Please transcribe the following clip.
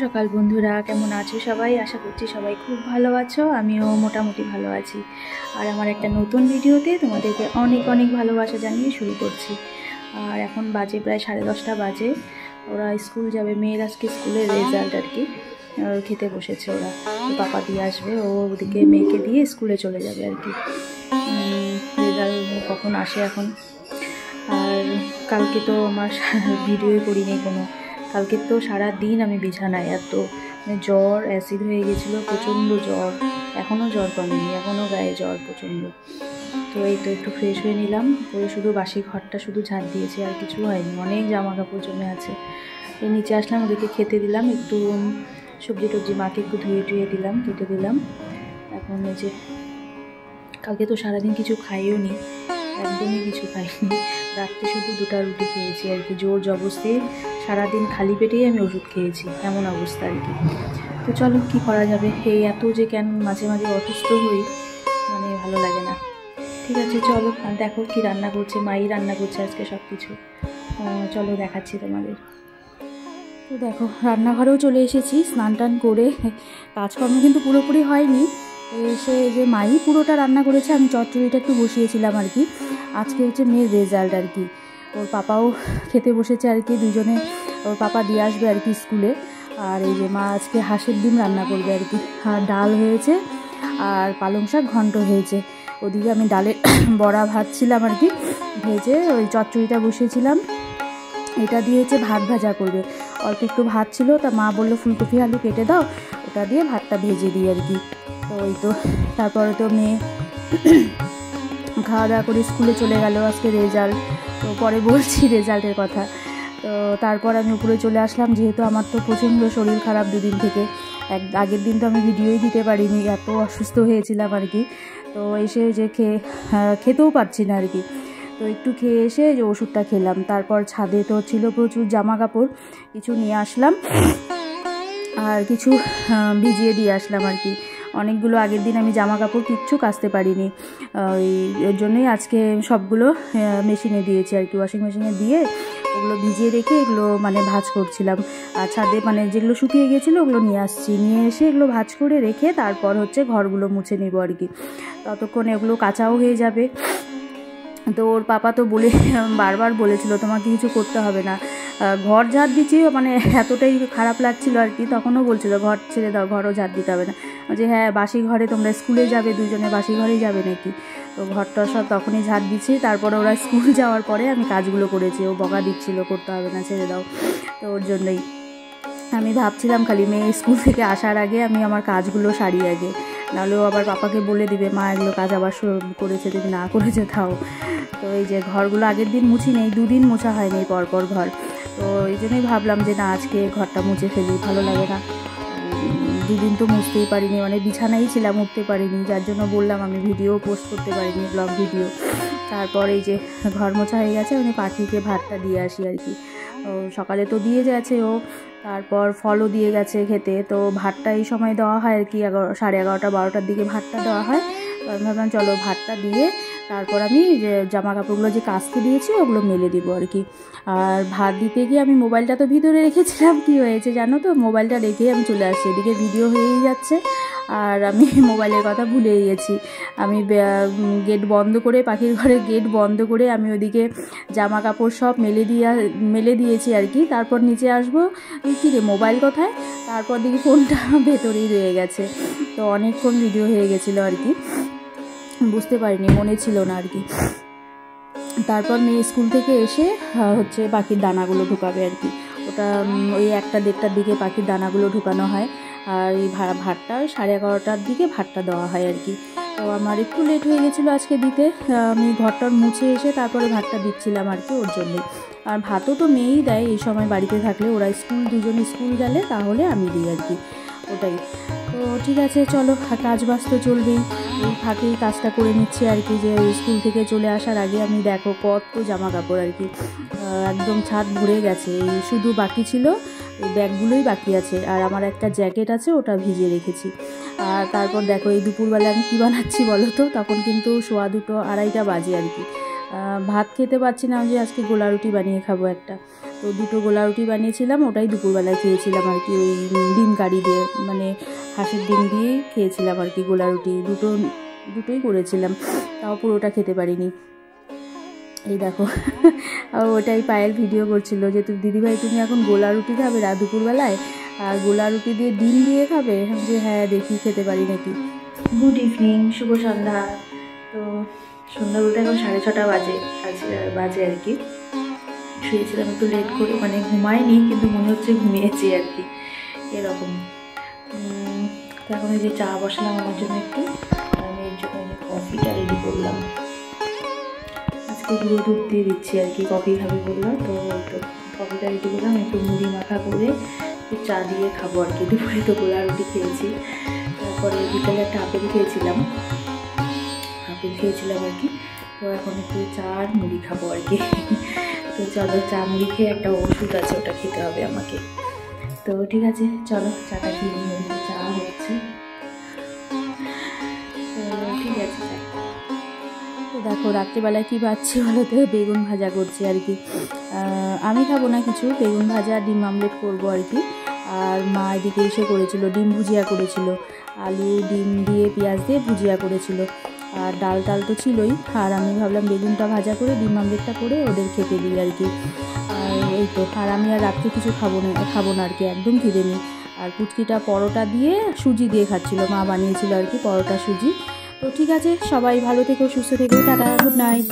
সকাল বন্ধুরা, কেমন আছো সবাই? আশা করছি সবাই খুব ভালো আছো। আমিও মোটামুটি ভালো আছি। আর আমার একটা নতুন ভিডিওতে তোমাদেরকে অনেক অনেক ভালোবাসা জানিয়ে শুরু করছি। আর এখন বাজে প্রায় 10:30 বাজে। ওরা স্কুল যাবে, মেয়ের আজকে স্কুলের রেজাল্ট আর কি, খেতে বসেছে ওরা। পাপা দিয়ে আসবে, ও ওদিকে মেয়েকে দিয়ে স্কুলে চলে যাবে আর কি। রেজাল্ট কখন আসে এখন। আর কালকে তো আমার ভিডিওই করিনি কোনো। কালকে তো সারা দিন আমি বিছানায়, এত জ্বর, অ্যাসিড হয়ে গেছিলো, প্রচণ্ড জ্বর। এখনও জ্বর কমেনি, এখনও গায়ে জ্বর প্রচণ্ড। তো এই তো একটু ফ্রেশ হয়ে নিলাম, করে শুধু বাসি ঘরটা শুধু ঝাঁট দিয়েছি, আর কিছু হয়নি। অনেক জামা কাপড় জমে আছে। এই নিচে আসলাম, ওদেরকে খেতে দিলাম, একটু সবজি টবজি মাকে একটু ধুয়ে দিলাম, কেটে দিলাম। এখন এই যে কালকে তো সারাদিন কিছু খাইও নি, একদমই কিছু খাইনি। রাত্রে শুধু 2টা রুটি খেয়েছি আর কি, জোর জবরদস্তি। সারাদিন খালি পেটেই আমি ওষুধ খেয়েছি, এমন অবস্থা আর কি। তো চলো, কি করা যাবে। এই এত যে কেন মাঝে মাঝে অসুস্থ হই, মানে ভালো লাগে না। ঠিক আছে চলো, আর দেখো কি রান্না করছে, মাই রান্না করছে আজকে সব কিছু। চলো দেখাচ্ছি তোমাদের। তো দেখো, রান্নাঘরেও চলে এসেছি, স্নান টান করে। কাজকর্ম কিন্তু পুরোপুরি হয়নি। এসে যে মাই পুরোটা রান্না করেছে, আমি চচ্চড়িটা একটু বসিয়েছিলাম আর কি। আজকে হচ্ছে মেয়ের রেজাল্ট আর কি, ওর পাপাও খেতে বসেছে আর কি, দুজনে ওর পাপা দিয়ে আসবে আর কি স্কুলে। আর এই যে মা আজকে হাঁসের ডিম রান্না করবে আর কি। আর ডাল হয়েছে, আর পালং শাক ঘন্ট হয়েছে। ওদিকে আমি ডালের বড়া ভাজছিলাম আর কি, ভেজে ওই চচ্চড়িটা বসিয়েছিলাম। এটা দিয়ে হচ্ছে ভাত ভাজা করবে। অল্প একটু ভাত ছিল, তা মা বললো ফুলকপি আলু কেটে দাও, ওটা দিয়ে ভাতটা ভেজে দিই আর কি। তো ওই তো, তারপরে তো মেয়ে খাওয়া দাওয়া করে স্কুলে চলে গেল। আজকে রেজাল্ট, তো পরে বলছি রেজাল্টের কথা। তো তারপর আমি উপরে চলে আসলাম, যেহেতু আমার তো প্রচণ্ড শরীর খারাপ দুদিন থেকে। আগের দিন তো আমি ভিডিওই দিতে পারিনি, এত অসুস্থ হয়েছিলাম আর কি। তো এসে যে খেতেও পারছি না আর কি। তো একটু খেয়ে এসে যে ওষুধটা খেলাম। তারপর ছাদে তো ছিল প্রচুর জামা কাপড়, কিছু নিয়ে আসলাম আর কিছু ভিজিয়ে দিয়ে আসলাম আর কি। অনেকগুলো আগের দিন আমি জামা কাপড় কিচ্ছু কাচতে পারিনি, এর জন্যই আজকে সবগুলো মেশিনে দিয়েছি আর কি, ওয়াশিং মেশিনে দিয়ে ওগুলো ভিজিয়ে রেখে এগুলো মানে ভাঁজ করছিলাম। আর ছাদে মানে যেগুলো শুকিয়ে গেছিলো ওগুলো নিয়ে আসছি, নিয়ে এসে এগুলো ভাঁজ করে রেখে তারপর হচ্ছে ঘরগুলো মুছে নেব আর কি। ততক্ষণে এগুলো কাচাও হয়ে যাবে। তো ওর পাপা তো বারবার বলেছিল তোমাকে কিছু করতে হবে না। ঘর ঝাড় দিচ্ছি, মানে এতটাই খারাপ লাগছিল আর কি, তখনও বলছিল ঘর ছেড়ে দাও, ঘরও ঝাড় দিতে হবে না। যে হ্যাঁ, বাসি ঘরে তোমরা স্কুলে যাবে, দুজনে বাসি ঘরেই যাবে নাকি। তো ঘরটা সব তখনই ঝাড় দিচ্ছি। তারপরে ওরা স্কুল যাওয়ার পরে আমি কাজগুলো করেছি, ও বকা দিচ্ছিল করতে হবে না, ছেড়ে দাও। তো ওর জন্যই আমি ভাবছিলাম খালি মেয়ে স্কুল থেকে আসার আগে আমি আমার কাজগুলো সারি আগে, নাহলেও আবার পাপাকে বলে দিবে মা এগুলো কাজ আবার করেছে, তুমি না করেছে থাও। তো এই যে ঘরগুলো আগের দিন মুছি নেই, 2 দিন মোছা হয়নি পরপর ঘর। তো এই জন্যই ভাবলাম যে না, আজকে ঘরটা মুছে ফেলি, ভালো লাগে না। 2 দিন তো মুছতেই পারিনি, মানে বিছানাই ছিলাম, উঠতে পারিনি, যার জন্য বললাম আমি ভিডিও পোস্ট করতে পারিনি, ব্লগ ভিডিও। তারপর এই যে ঘর মোছা হয়ে গেছে, আমি পাখিকে ভাতটা দিয়ে আসি আর কি। সকালে তো দিয়ে গেছে ও, তারপর ফলও দিয়ে গেছে খেতে। তো ভাতটা এই সময় দেওয়া হয় আর কি, 11:30 12টার দিকে ভাতটা দেওয়া হয়। তো আমি ভাবলাম চলো ভাতটা দিয়ে তারপর আমি যে জামা কাপড়গুলো যে কাচতে দিয়েছি ওগুলো মেলে দিব আর কি। আর ভাত দিতে গিয়ে আমি মোবাইলটা তো ভিতরে রেখেছিলাম, কি হয়েছে জানো তো, মোবাইলটা রেখে আমি চলে আসছি, এদিকে ভিডিও হয়েই যাচ্ছে আর আমি মোবাইলের কথা ভুলেই গেছি। আমি গেট বন্ধ করে, পাখির ঘরে গেট বন্ধ করে আমি ওদিকে জামা কাপড় সব মেলে দিয়েছি আর কি। তারপর নিচে আসবো, কী রে মোবাইল কোথায়, তারপর দেখি ফোনটা ভেতরেই রয়ে গেছে। তো অনেকক্ষণ ভিডিও হয়ে গেছিলো আর কি, বুঝতে পারিনি, মনে ছিল না আর কি। তারপর মেয়ে স্কুল থেকে এসে হচ্ছে পাখির দানাগুলো ঢুকাবে আর কি। ওটা ওই 1টা-1:30টার দিকে পাখির দানাগুলো ঢুকানো হয়। আর এই ভাতটা 11:30টার দিকে ভাতটা দেওয়া হয় আর কি। তো আমার একটু লেট হয়ে গেছিলো আজকে দিতে, আমি ঘরটার মুছে এসে তারপরে ভাতটা দিচ্ছিলাম আর কি, ওর জন্যই। আর ভাতও তো মেয়েই দেয় এই সময় বাড়িতে থাকলে, ওরা দুজনে স্কুল গেলে তাহলে আমি দিই আর কি, ওটাই। তো ঠিক আছে চলো, কাজ বাজ তো চলবেই, এই ফাঁকেই কাজটা করে নিচ্ছি আর কি। যে স্কুল থেকে চলে আসার আগে আমি দেখো কত জামা কাপড় আর কি, একদম ছাদ ভরে গেছে। এই শুধু বাকি ছিল এই ব্যাগগুলোই বাকি আছে, আর আমার একটা জ্যাকেট আছে ওটা ভিজিয়ে রেখেছি। আর তারপর দেখো এই দুপুরবেলা আমি কী বানাচ্ছি বলো তো, তখন কিন্তু 2:15-2:30 বাজে আর কি। ভাত খেতে পারছি না, যে আজকে গোলা রুটি বানিয়ে খাবো একটা। তো দুটো গোলা রুটি বানিয়েছিলাম, ওটাই দুপুরবেলায় খেয়েছিলাম আর কি, ওই ডিম কারি দিয়ে, মানে হাঁসের ডিম দিয়েই খেয়েছিলাম আর কি গোলা রুটি। দুটোই করেছিলাম, তাও পুরোটা খেতে পারিনি। এই দেখো ওটাই পায়েল ভিডিও করছিল যে দিদিভাই তুমি এখন গোলা রুটি খাবে দুপুরবেলায়, আর গোলা রুটি দিয়ে ডিম দিয়ে খাবে। যে হ্যাঁ দেখি খেতে পারি নাকি। গুড ইভিনিং, শুভ সন্ধ্যা। তো সন্ধ্যা বলতে এখন 6:30 বাজে আর কি। শুয়েছিলাম একটু লেট করে, মানে ঘুমাইনি কিন্তু মনে হচ্ছে ঘুমিয়েছি আর কি, এরকম। তো এখন এই যে চা বসালাম আমার জন্য একটু, আমি এর জন্য যে কফিটা রেডি করলাম। আজকে গুঁড়ো দুধ দিয়ে দিচ্ছি আর কি, কফি খাবে বললো, তো কফিটা রেডি করলাম, একটু মুড়ি মাখা করে একটু চা দিয়ে খাবো আর কি। দুপুরে তো গোলা রুটি খেয়েছি, তারপরে বিকেলে একটা আপেল খেয়েছিলাম আর কি। তো এখন একটু চা আর মুড়ি খাবো আর কি। তো চলো, চা মুড়ি খেয়ে একটা ওষুধ আছে ওটা খেতে হবে আমাকে। তো ঠিক আছে, চলো চাটা খেয়ে নিয়ে, চা হচ্ছে। ঠিক আছে, তো দেখো রাত্রিবেলায় কী পাচ্ছি বলো তো, বেগুন ভাজা করছি আর কি। আমি খাবো না কিছু, বেগুন ভাজা ডিম আমলেট করবো আর কি। আর মা এদিকে এসে করেছিল ডিম ভুজিয়া করেছিল, আলু ডিম দিয়ে পেঁয়াজ দিয়ে ভুজিয়া করেছিল, আর ডাল তো ছিলই। আর আমি ভাবলাম বেগুনটা ভাজা করে ডিম আমলেটটা করে ওদের খেতে দিই আর কি। আর এই তো, আর আমি আর রাত্রে কিছু খাবো না আর কি, একদম খিদে নেই। আর পুচকিটা পরোটা দিয়ে সুজি দিয়ে খাচ্ছিল, মা বানিয়েছিল আর কি পরোটা সুজি। তো ঠিক আছে, সবাই ভালো থেকো, সুস্থ থেকো, টাটা, গুড নাইট।